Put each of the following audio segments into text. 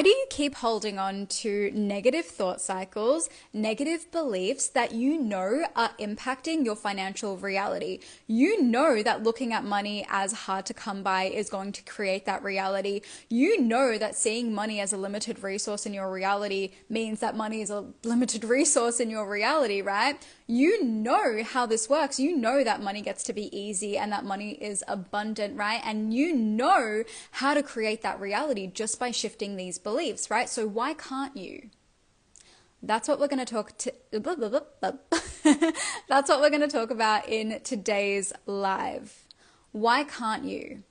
Why do you keep holding on to negative thought cycles, negative beliefs that you know are impacting your financial reality? You know that looking at money as hard to come by is going to create that reality. You know that seeing money as a limited resource in your reality means that money is a limited resource in your reality, right? You know how this works. You know that money gets to be easy and that money is abundant, right? And you know how to create that reality just by shifting these beliefs, right? So why can't you? That's what we're going to That's what we're going to talk about in today's live. Why can't you?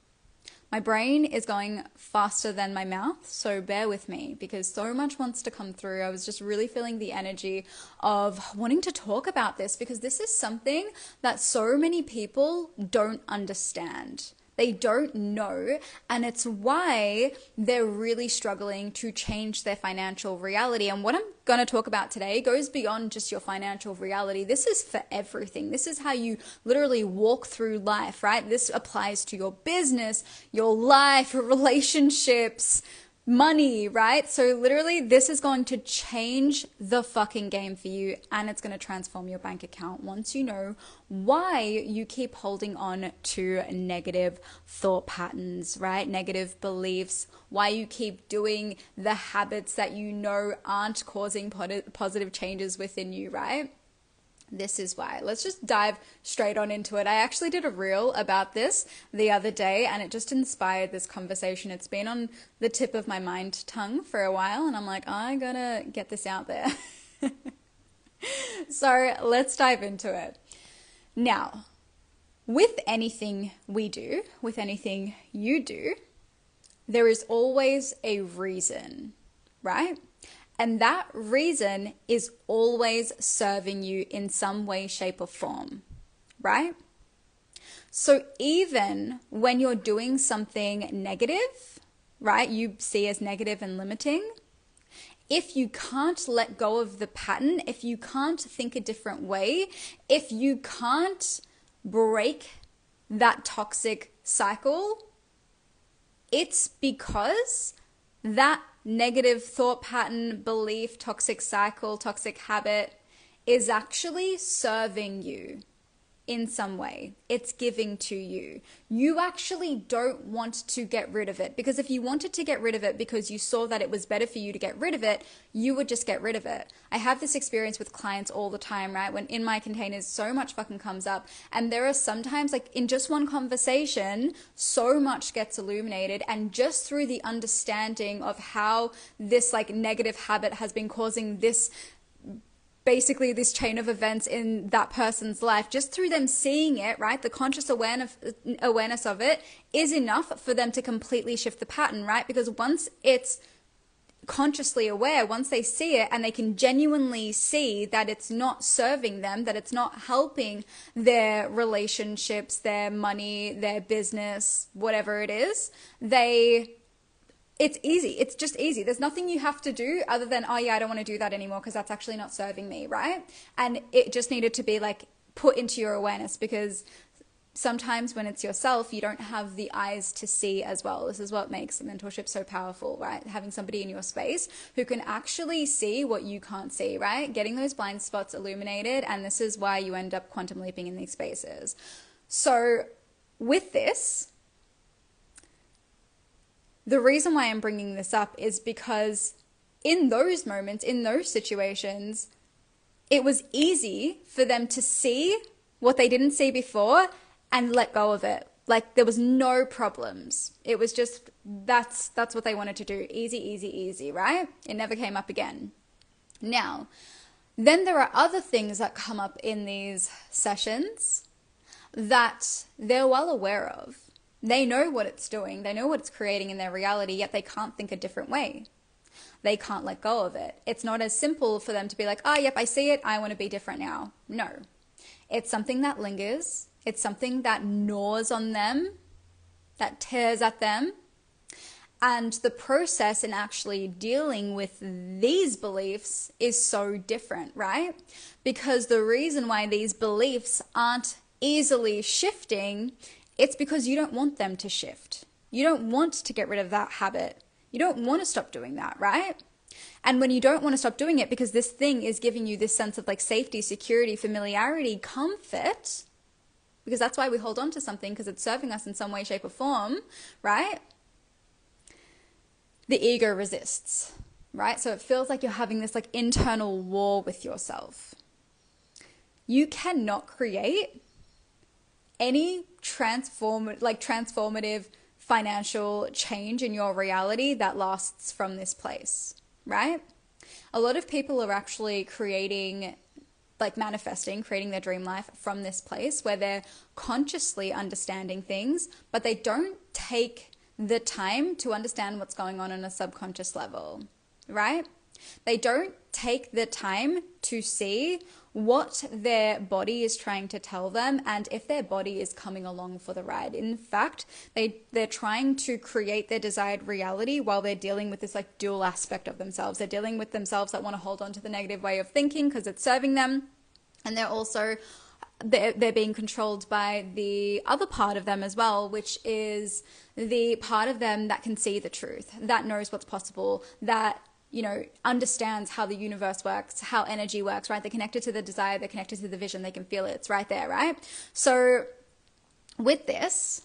My brain is going faster than my mouth, so bear with me because so much wants to come through. I was just really feeling the energy of wanting to talk about this because this is something that so many people don't understand. They don't know, and it's why they're really struggling to change their financial reality. And what I'm going to talk about today goes beyond just your financial reality. This is for everything. This is how you literally walk through life, right? This applies to your business, your life, your relationships, money, right? So literally this is going to change the fucking game for you, and it's going to transform your bank account once you know why you keep holding on to negative thought patterns, right? Negative beliefs, why you keep doing the habits that you know aren't causing positive changes within you, right? This is why. Let's just dive straight on into it. I actually did a reel about this the other day and it just inspired this conversation. It's been on the tip of my mind tongue for a while and I'm like, I gotta get this out there. So let's dive into it. Now, with anything we do, with anything you do, there is always a reason, right? And that reason is always serving you in some way, shape, or form, right? So even when you're doing something negative, right, you see as negative and limiting, if you can't let go of the pattern, if you can't think a different way, if you can't break that toxic cycle, it's because that negative thought pattern, belief, toxic cycle, toxic habit is actually serving you in some way. It's giving to you. You actually don't want to get rid of it, because if you wanted to get rid of it because you saw that it was better for you to get rid of it, you would just get rid of it. I have this experience with clients all the time, right? When in my containers, so much fucking comes up, and there are sometimes, like in just one conversation, so much gets illuminated, and just through the understanding of how this like negative habit has been causing this basically this chain of events in that person's life, just through them seeing it, right? The conscious awareness of it is enough for them to completely shift the pattern, right? Because once it's consciously aware, once they see it and they can genuinely see that it's not serving them, that it's not helping their relationships, their money, their business, whatever it is, it's easy. It's just easy. There's nothing you have to do other than, oh yeah, I don't want to do that anymore because that's actually not serving me, right? And it just needed to be like put into your awareness, because sometimes when it's yourself, you don't have the eyes to see as well. This is what makes mentorship so powerful, right? Having somebody in your space who can actually see what you can't see, right? Getting those blind spots illuminated. And this is why you end up quantum leaping in these spaces. So with this, the reason why I'm bringing this up is because in those moments, in those situations, it was easy for them to see what they didn't see before and let go of it. Like there was no problems. It was just, that's what they wanted to do. Easy, easy, easy, right? It never came up again. Now, then there are other things that come up in these sessions that they're well aware of. They know what it's doing. They know what it's creating in their reality, yet they can't think a different way. They can't let go of it. It's not as simple for them to be like, oh, yep, I see it. I want to be different now. No. It's something that lingers. It's something that gnaws on them, that tears at them. And the process in actually dealing with these beliefs is so different, right? Because the reason why these beliefs aren't easily shifting, it's because you don't want them to shift. You don't want to get rid of that habit. You don't want to stop doing that, right? And when you don't want to stop doing it because this thing is giving you this sense of like safety, security, familiarity, comfort, because that's why we hold on to something, because it's serving us in some way, shape, or form, right? The ego resists, right? So it feels like you're having this like internal war with yourself. You cannot create any transformative financial change in your reality that lasts from this place, right? A lot of people are actually creating, like manifesting, creating their dream life from this place where they're consciously understanding things, but they don't take the time to understand what's going on a subconscious level, right? They don't take the time to see what their body is trying to tell them and if their body is coming along for the ride. In fact, they're trying to create their desired reality while they're dealing with this like dual aspect of themselves. They're dealing with themselves that want to hold on to the negative way of thinking because it's serving them. And they're being controlled by the other part of them as well, which is the part of them that can see the truth, that knows what's possible, that understands how the universe works, how energy works, right? They're connected to the desire, they're connected to the vision, they can feel it. It's right there, right? So with this,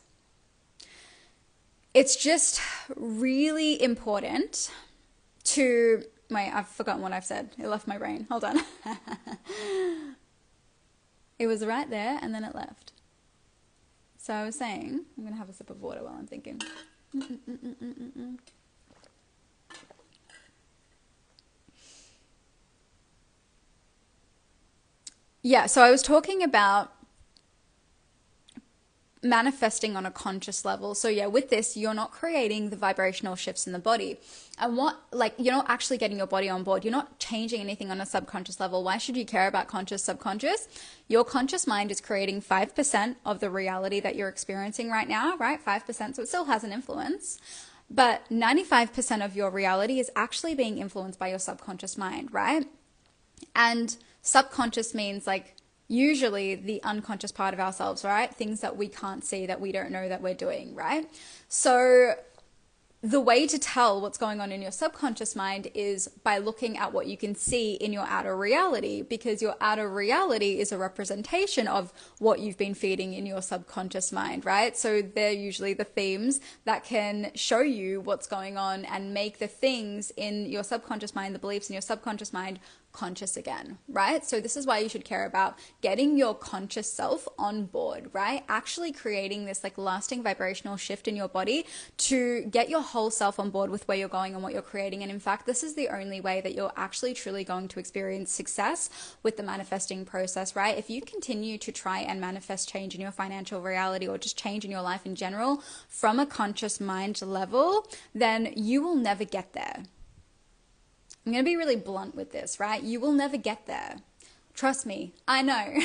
it's just really important to, I've forgotten what I've said. It left my brain. Hold on. It was right there and then it left. So I was saying, I'm going to have a sip of water while I'm thinking. Yeah, so I was talking about manifesting on a conscious level. So yeah, with this, you're not creating the vibrational shifts in the body. And you're not actually getting your body on board. You're not changing anything on a subconscious level. Why should you care about conscious, subconscious? Your conscious mind is creating 5% of the reality that you're experiencing right now, right? 5%, so it still has an influence. But 95% of your reality is actually being influenced by your subconscious mind, right? And subconscious means like usually the unconscious part of ourselves, right? Things that we can't see, that we don't know that we're doing, right? So the way to tell what's going on in your subconscious mind is by looking at what you can see in your outer reality, because your outer reality is a representation of what you've been feeding in your subconscious mind, right? So they're usually the themes that can show you what's going on and make the things in your subconscious mind, the beliefs in your subconscious mind, conscious again, right? So this is why you should care about getting your conscious self on board, right? Actually creating this like lasting vibrational shift in your body to get your whole self on board with where you're going and what you're creating. And in fact, this is the only way that you're actually truly going to experience success with the manifesting process, right? If you continue to try and manifest change in your financial reality or just change in your life in general from a conscious mind level, then you will never get there. I'm going to be really blunt with this, right? You will never get there. Trust me, I know.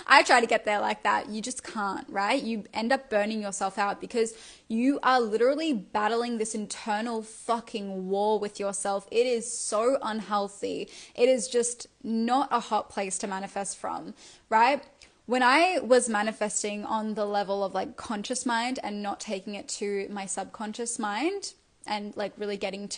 I try to get there like that. You just can't, right? You end up burning yourself out because you are literally battling this internal fucking war with yourself. It is so unhealthy. It is just not a hot place to manifest from, right? When I was manifesting on the level of like conscious mind and not taking it to my subconscious mind, and like really getting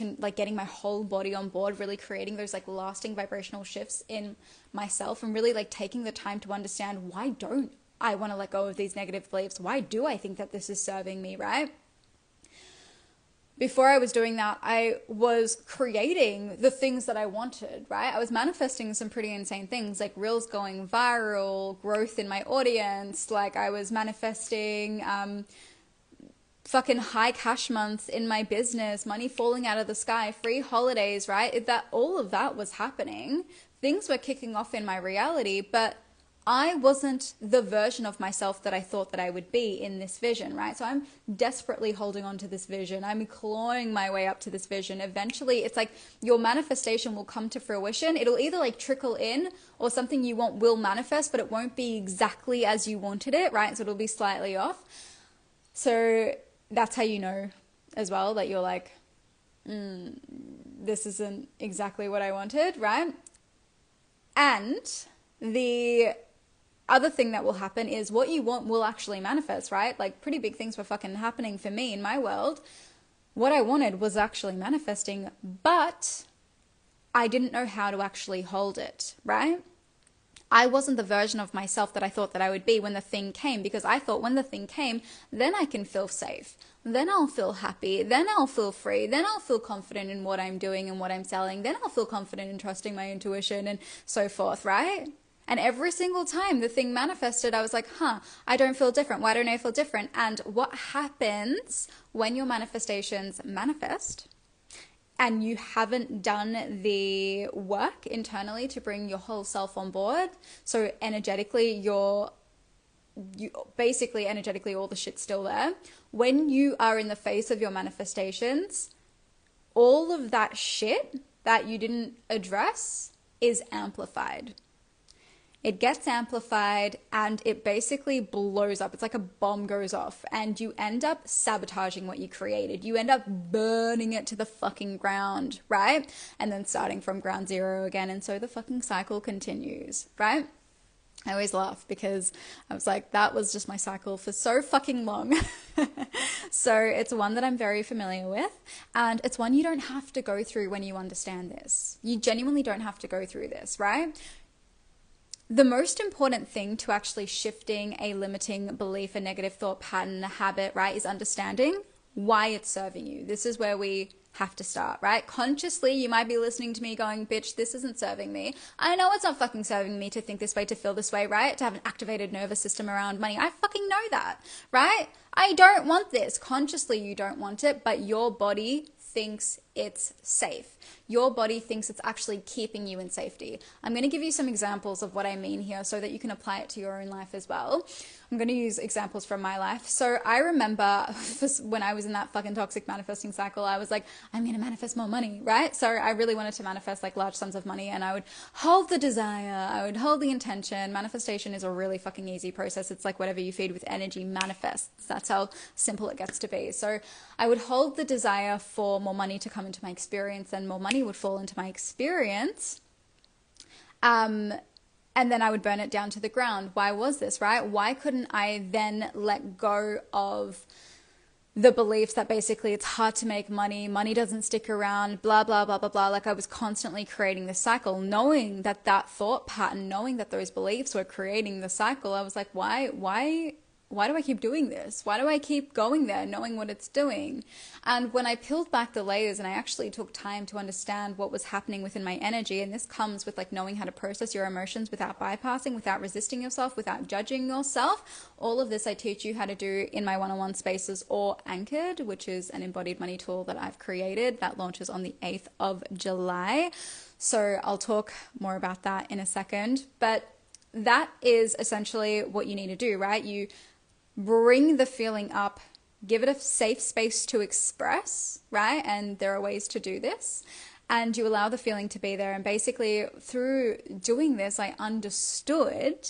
my whole body on board, really creating those like lasting vibrational shifts in myself and really like taking the time to understand, why don't I want to let go of these negative beliefs? Why do I think that this is serving me, right? Before I was doing that, I was creating the things that I wanted, right? I was manifesting some pretty insane things, like reels going viral, growth in my audience, like I was manifesting fucking high cash months in my business, money falling out of the sky, free holidays, right? That all of that was happening. Things were kicking off in my reality, but I wasn't the version of myself that I thought that I would be in this vision, right? So I'm desperately holding on to this vision. I'm clawing my way up to this vision. Eventually, it's like your manifestation will come to fruition. It'll either like trickle in or something you want will manifest, but it won't be exactly as you wanted it, right? So it'll be slightly off. So that's how you know as well that you're like, this isn't exactly what I wanted, right? And the other thing that will happen is what you want will actually manifest, right? Like pretty big things were fucking happening for me in my world. what I wanted was actually manifesting, but I didn't know how to actually hold it, right? I wasn't the version of myself that I thought that I would be when the thing came, because I thought when the thing came, then I can feel safe. Then I'll feel happy. Then I'll feel free. Then I'll feel confident in what I'm doing and what I'm selling. Then I'll feel confident in trusting my intuition and so forth, right? And every single time the thing manifested, I was like, I don't feel different. Why don't I feel different? And what happens when your manifestations manifest and you haven't done the work internally to bring your whole self on board? So energetically, energetically, all the shit's still there. When you are in the face of your manifestations, all of that shit that you didn't address is amplified. It gets amplified and it basically blows up. It's like a bomb goes off and you end up sabotaging what you created. You end up burning it to the fucking ground, right? And then starting from ground zero again. And so the fucking cycle continues, right? I always laugh because I was like, that was just my cycle for so fucking long. So it's one that I'm very familiar with, and it's one you don't have to go through when you understand this. You genuinely don't have to go through this, right? The most important thing to actually shifting a limiting belief, a negative thought pattern, a habit, right, is understanding why it's serving you. This is where we have to start, right? Consciously, you might be listening to me going, bitch, this isn't serving me. I know it's not fucking serving me to think this way, to feel this way, right? To have an activated nervous system around money. I fucking know that, right? I don't want this. Consciously, you don't want it, but your body thinks it's safe. Your body thinks it's actually keeping you in safety. I'm going to give you some examples of what I mean here so that you can apply it to your own life as well. I'm going to use examples from my life. So I remember when I was in that fucking toxic manifesting cycle, I was like, I'm going to manifest more money, right? So I really wanted to manifest like large sums of money, and I would hold the desire, I would hold the intention. Manifestation is a really fucking easy process. It's like whatever you feed with energy manifests. That's how simple it gets to be. So I would hold the desire for more money to come into my experience, and more money would fall into my experience. And then I would burn it down to the ground. Why was this, right? Why couldn't I then let go of the beliefs that basically it's hard to make money, money doesn't stick around, blah, blah, blah, blah, blah. Like I was constantly creating this cycle, knowing that that thought pattern, knowing that those beliefs were creating the cycle. I was like, why do I keep doing this? Why do I keep going there, knowing what it's doing? And when I peeled back the layers and I actually took time to understand what was happening within my energy, and this comes with like knowing how to process your emotions without bypassing, without resisting yourself, without judging yourself. All of this I teach you how to do in my one-on-one spaces or Anchored, which is an embodied money tool that I've created that launches on the 8th of July. So I'll talk more about that in a second. But that is essentially what you need to do, right? You bring the feeling up, give it a safe space to express, right? And there are ways to do this. And you allow the feeling to be there. And basically through doing this, I understood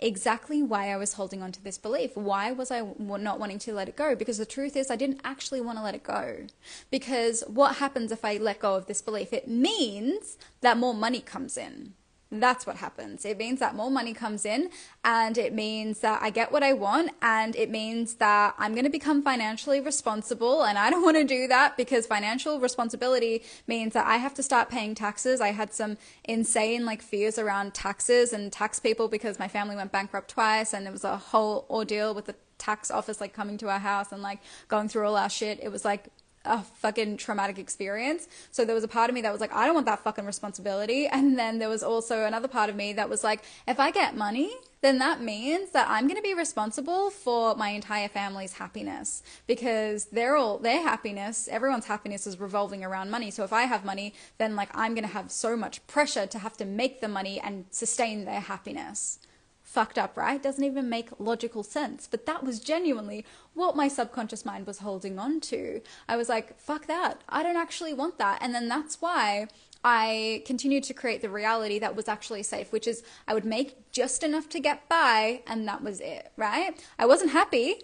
exactly why I was holding on to this belief. Why was I not wanting to let it go? Because the truth is I didn't actually want to let it go. Because what happens if I let go of this belief? It means that more money comes in. That's what happens. It means that more money comes in, and it means that I get what I want, and it means that I'm going to become financially responsible, and I don't want to do that because financial responsibility means that I have to start paying taxes. I had some insane like fears around taxes and tax people because my family went bankrupt twice, and it was a whole ordeal with the tax office like coming to our house and like going through all our shit. It was like a fucking traumatic experience. So there was a part of me that was like, I don't want that fucking responsibility. And then there was also another part of me that was like, if I get money, then that means that I'm going to be responsible for my entire family's happiness, because their happiness, everyone's happiness is revolving around money. So if I have money, then like I'm going to have so much pressure to have to make the money and sustain their happiness. Fucked up, right? Doesn't even make logical sense. But that was genuinely what my subconscious mind was holding on to. I was like, fuck that. I don't actually want that. And then that's why I continued to create the reality that was actually safe, which is I would make just enough to get by, and that was it, right? I wasn't happy.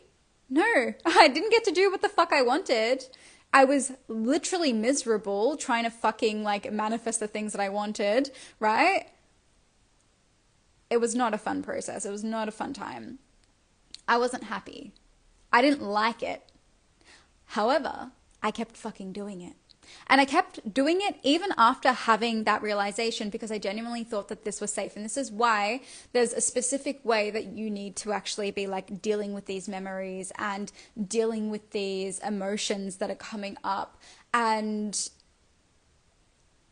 No, I didn't get to do what the fuck I wanted. I was literally miserable trying to fucking like manifest the things that I wanted, right? It was not a fun process. It was not a fun time. I wasn't happy. I didn't like it. However, I kept fucking doing it. And I kept doing it even after having that realization, because I genuinely thought that this was safe. And this is why there's a specific way that you need to actually be like dealing with these memories and dealing with these emotions that are coming up. And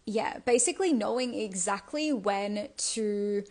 yeah, basically knowing exactly when to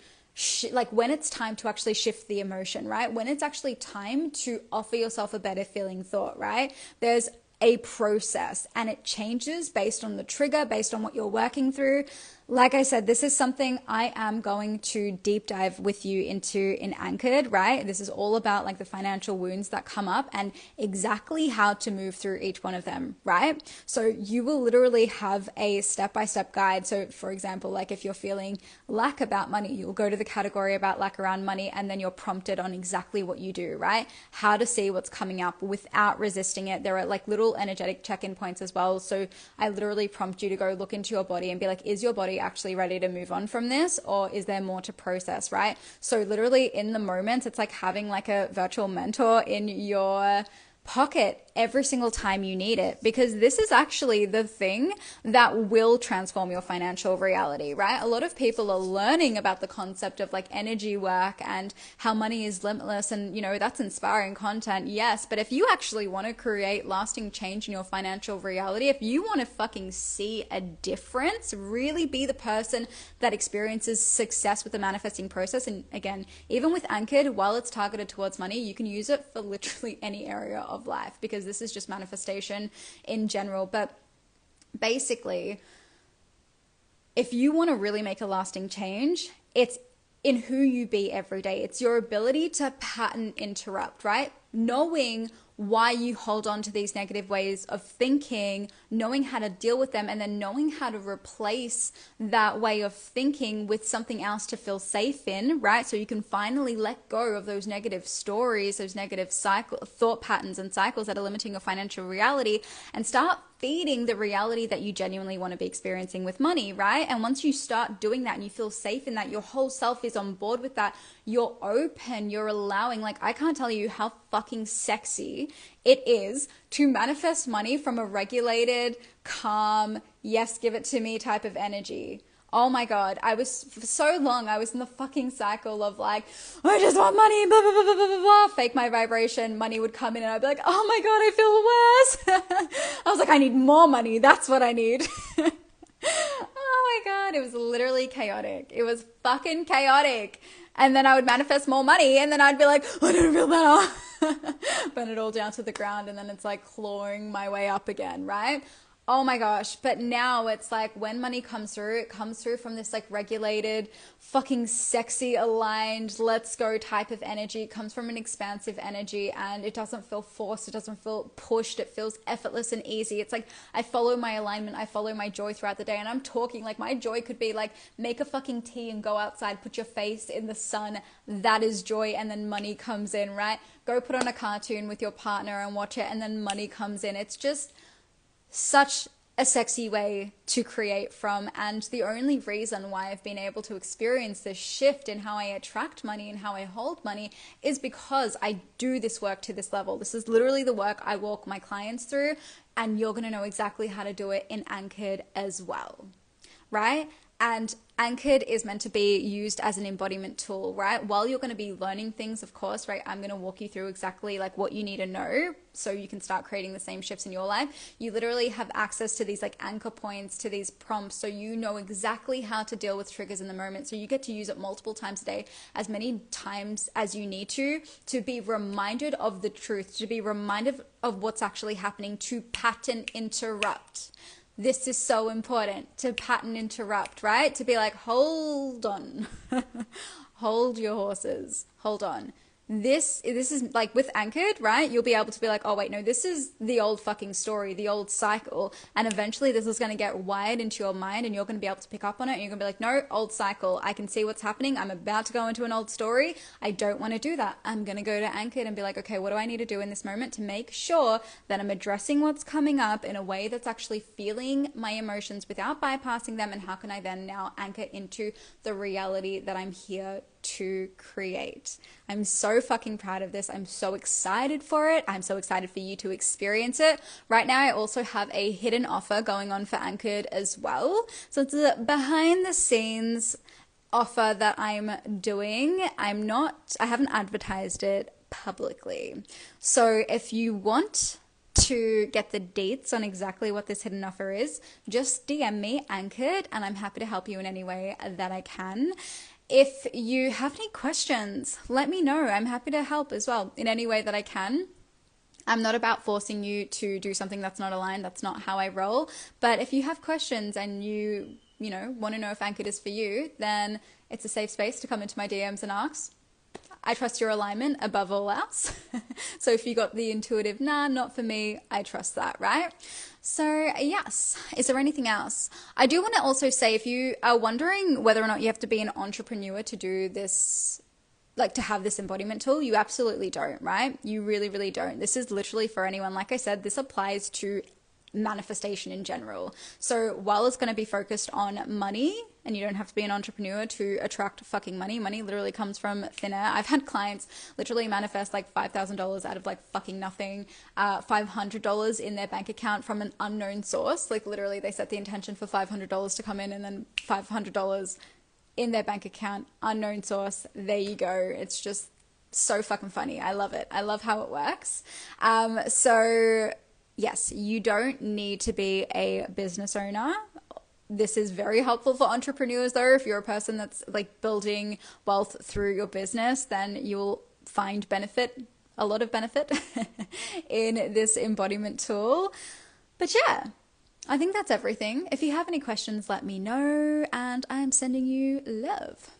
like when it's time to actually shift the emotion, right? When it's actually time to offer yourself a better feeling thought, right? There's a process and it changes based on the trigger, based on what you're working through. Like I said, this is something I am going to deep dive with you into in Anchored, right? This is all about like the financial wounds that come up and exactly how to move through each one of them, right? So you will literally have a step-by-step guide. So for example, like if you're feeling lack about money, you'll go to the category about lack around money, and then you're prompted on exactly what you do, right? How to see what's coming up without resisting it. There are like little energetic check-in points as well. So I literally prompt you to go look into your body and be like, is your body actually ready to move on from this, or is there more to process, right? So literally in the moment, it's like having like a virtual mentor in your pocket every single time you need it, because this is actually the thing that will transform your financial reality, right? A lot of people are learning about the concept of like energy work and how money is limitless, and you know, that's inspiring content, yes, but if you actually want to create lasting change in your financial reality, if you want to fucking see a difference, really be the person that experiences success with the manifesting process. And again, even with Anchored, while it's targeted towards money, you can use it for literally any area of life, because this is just manifestation in general. But basically, if you want to really make a lasting change, it's in who you be every day. It's your ability to pattern interrupt, right? Knowing why you hold on to these negative ways of thinking, knowing how to deal with them, and then knowing how to replace that way of thinking with something else to feel safe in, right? So you can finally let go of those negative stories, those negative thought patterns and cycles that are limiting your financial reality, and start feeding the reality that you genuinely want to be experiencing with money, right? And once you start doing that and you feel safe in that, your whole self is on board with that, you're open, you're allowing. Like, I can't tell you how fucking sexy it is to manifest money from a regulated, calm, yes, give it to me type of energy. Oh my God, for so long, I was in the fucking cycle of like, I just want money, blah, blah, blah, blah, blah, blah, fake my vibration. Money would come in and I'd be like, oh my God, I feel worse. I was like, I need more money. That's what I need. Oh my God, it was literally chaotic. It was fucking chaotic. And then I would manifest more money, and then I'd be like, I don't feel better. Burn it all down to the ground, and then it's like clawing my way up again, right? Oh my gosh. But now it's like when money comes through, it comes through from this like regulated, fucking sexy, aligned, let's go type of energy. It comes from an expansive energy, and it doesn't feel forced. It doesn't feel pushed. It feels effortless and easy. It's like I follow my alignment. I follow my joy throughout the day. And I'm talking like my joy could be like make a fucking tea and go outside, put your face in the sun. That is joy. And then money comes in, right? Go put on a cartoon with your partner and watch it, and then money comes in. It's just such a sexy way to create from. And the only reason why I've been able to experience this shift in how I attract money and how I hold money is because I do this work to this level. This is literally the work I walk my clients through, and you're going to know exactly how to do it in Anchored as well, right? And Anchored is meant to be used as an embodiment tool, right? While you're going to be learning things, of course, right? I'm going to walk you through exactly like what you need to know so you can start creating the same shifts in your life. You literally have access to these like anchor points, to these prompts, so you know exactly how to deal with triggers in the moment. So you get to use it multiple times a day, as many times as you need to be reminded of the truth, to be reminded of what's actually happening, to pattern interrupt. This is so important, to pattern interrupt, right? To be like, hold on, hold your horses, hold on. This is like with Anchored, right? You'll be able to be like, oh wait, no, this is the old fucking story, the old cycle. And eventually this is going to get wired into your mind, and you're going to be able to pick up on it. And you're going to be like, no, old cycle. I can see what's happening. I'm about to go into an old story. I don't want to do that. I'm going to go to Anchored and be like, okay, what do I need to do in this moment to make sure that I'm addressing what's coming up in a way that's actually feeling my emotions without bypassing them? And how can I then now anchor into the reality that I'm here to create. I'm so fucking proud of this. I'm so excited for it. I'm so excited for you to experience it. Right now, I also have a hidden offer going on for Anchored as well. So it's a behind the scenes offer that I'm doing. I haven't advertised it publicly. So if you want to get the dates on exactly what this hidden offer is, just DM me, Anchored, and I'm happy to help you in any way that I can. If you have any questions, let me know. I'm happy to help as well in any way that I can. I'm not about forcing you to do something that's not aligned. That's not how I roll. But if you have questions and you want to know if Anchored is for you, then it's a safe space to come into my DMs and ask. I trust your alignment above all else. So if you got the intuitive, nah, not for me, I trust that, right? So yes, is there anything else? I do want to also say, if you are wondering whether or not you have to be an entrepreneur to do this, like to have this embodiment tool, you absolutely don't, right? You really, really don't. This is literally for anyone. Like I said, this applies to manifestation in general. So while it's going to be focused on money, and you don't have to be an entrepreneur to attract fucking money. Money literally comes from thin air. I've had clients literally manifest like $5,000 out of like fucking nothing, $500 in their bank account from an unknown source. Like literally they set the intention for $500 to come in, and then $500 in their bank account, unknown source. There you go. It's just so fucking funny. I love it. I love how it works. So yes, you don't need to be a business owner. This is very helpful for entrepreneurs though. If you're a person that's like building wealth through your business, then you'll find a lot of benefit in this embodiment tool. But yeah, I think that's everything. If you have any questions, let me know, and I'm sending you love.